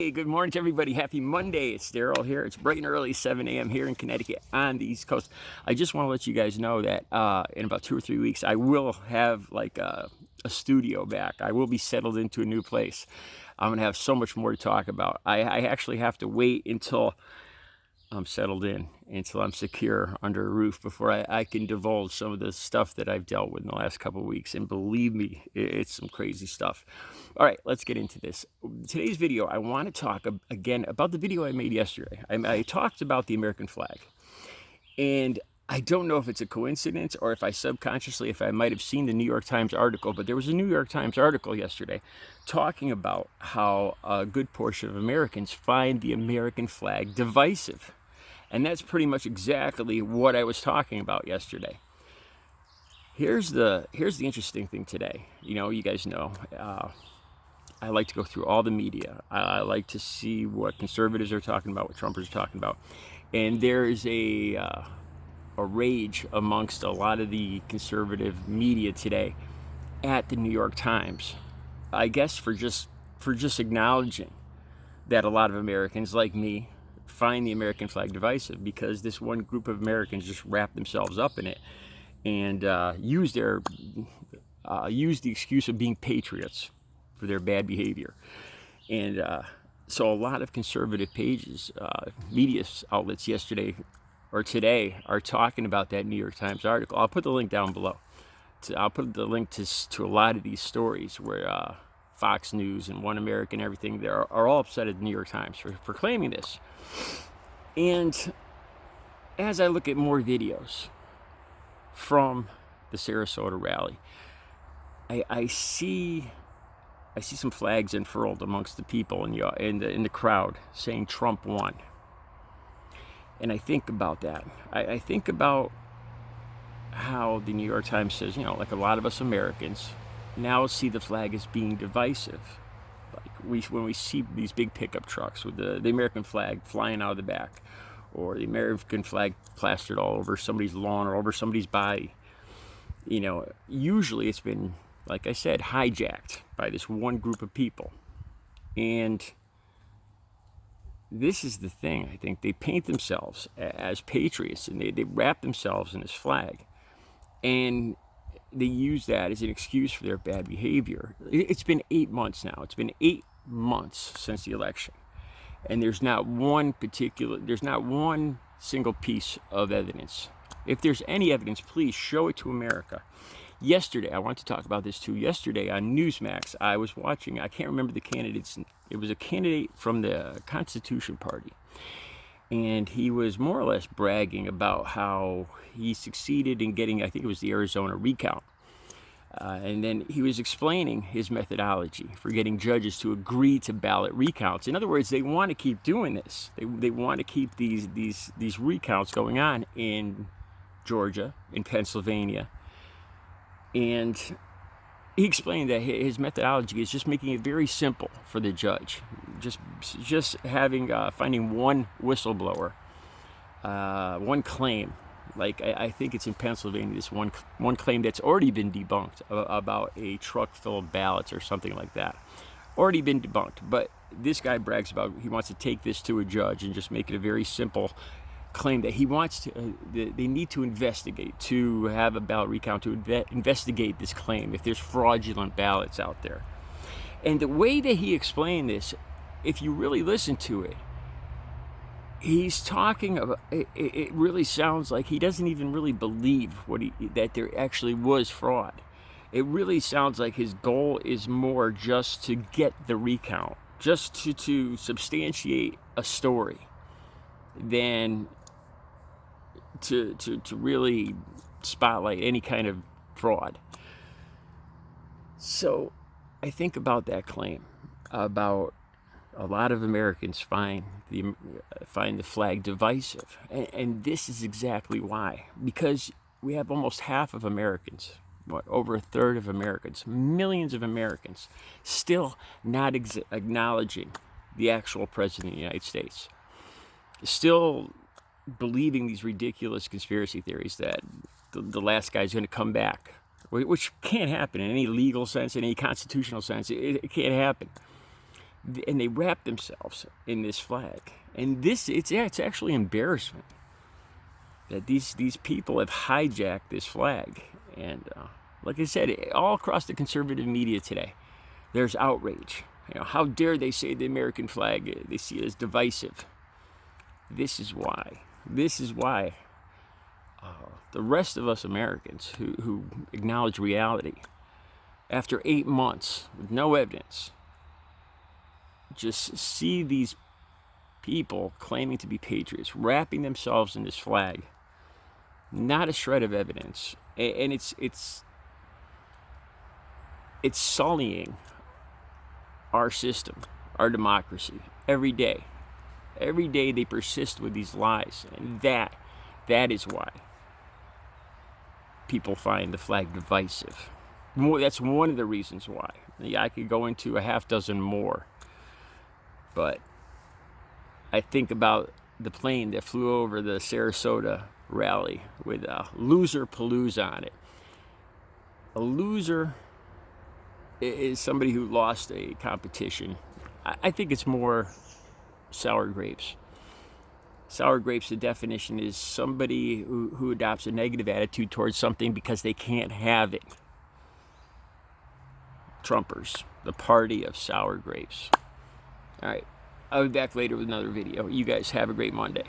Hey, good morning to everybody. Happy Monday. It's Daryl here. It's bright and early, 7 a.m. here in Connecticut on the East Coast. I just want to let you guys know that in about 2 or 3 weeks, I will have like a studio back. I will be settled into a new place. I'm going to have so much more to talk about. I actually have to wait until I'm settled in, until I'm secure under a roof before I can divulge some of the stuff that I've dealt with in the last couple of weeks. And believe me, it's some crazy stuff. All right, let's get into this. Today's video, I want to talk again about the video I made yesterday. I talked about the American flag. And I don't know if it's a coincidence or if I subconsciously, if I might have seen the New York Times article, but there was a New York Times article yesterday talking about how a good portion of Americans find the American flag divisive. And that's pretty much exactly what I was talking about yesterday. Here's the interesting thing today. You know, you guys know, I like to go through all the media. I like to see what conservatives are talking about, what Trumpers are talking about. And there is a rage amongst a lot of the conservative media today at the New York Times, I guess for just acknowledging that a lot of Americans like me find the American flag divisive because this one group of Americans just wrap themselves up in it and use the excuse of being patriots for their bad behavior. And so a lot of conservative pages, media outlets yesterday or today are talking about that New York Times article. I'll put the link down below. I'll put the link to a lot of these stories where Fox News and One American, everything, they are all upset at the New York Times for claiming this. And as I look at more videos from the Sarasota rally, I see some flags unfurled amongst the people in the crowd saying Trump won. And I think about that. I think about how the New York Times says, you know, like a lot of us Americans now see the flag as being divisive. Like when we see these big pickup trucks with the American flag flying out of the back, or the American flag plastered all over somebody's lawn or over somebody's body, you know, usually it's been, like I said, hijacked by this one group of people. And this is the thing. I think they paint themselves as patriots and they wrap themselves in this flag. And they use that as an excuse for their bad behavior. It's been 8 months now. It's been 8 months since the election. And there's not one single piece of evidence. If there's any evidence, please show it to America. Yesterday, I want to talk about this too. Yesterday on Newsmax, I was watching, I can't remember the candidates. It was a candidate from the Constitution Party. And he was more or less bragging about how he succeeded in getting, I think it was the Arizona recount. And then he was explaining his methodology for getting judges to agree to ballot recounts. In other words, they want to keep doing this. They want to keep these recounts going on in Georgia, in Pennsylvania. And he explained that his methodology is just making it very simple for the judge. Just having finding one whistleblower, one claim. Like I think it's in Pennsylvania, this one claim that's already been debunked about a truck full of ballots or something like that. Already been debunked. But this guy brags about he wants to take this to a judge and just make it a very simple claim that he wants to, they need to investigate, to have a ballot recount, to investigate this claim if there's fraudulent ballots out there. And the way that he explained this, if you really listen to it, he's talking about, it really sounds like he doesn't even really believe that there actually was fraud. It really sounds like his goal is more just to get the recount, just to substantiate a story, than to really spotlight any kind of fraud. So I think about that claim about a lot of Americans find the flag divisive, and this is exactly why. Because we have almost half of Americans, over a third of Americans, millions of Americans, still not acknowledging the actual president of the United States, still believing these ridiculous conspiracy theories that the last guy's going to come back, which can't happen in any legal sense, in any constitutional sense. It can't happen. and they wrap themselves in this flag. And it's actually embarrassment that these people have hijacked this flag. And like I said, all across the conservative media today, there's outrage. How dare they say the American flag, they see it as divisive. This is why. The rest of us Americans who acknowledge reality, after 8 months with no evidence, just see these people claiming to be patriots, wrapping themselves in this flag, not a shred of evidence, and it's sullying our system, our democracy, every day. Every day they persist with these lies, and that is why people find the flag divisive. That's one of the reasons why. I could go into a half dozen more, but I think about the plane that flew over the Sarasota rally with loser palooza on it. A loser is somebody who lost a competition. I think it's more sour grapes. Sour grapes, the definition is somebody who adopts a negative attitude towards something because they can't have it. Trumpers, the party of sour grapes. All right, I'll be back later with another video. You guys have a great Monday.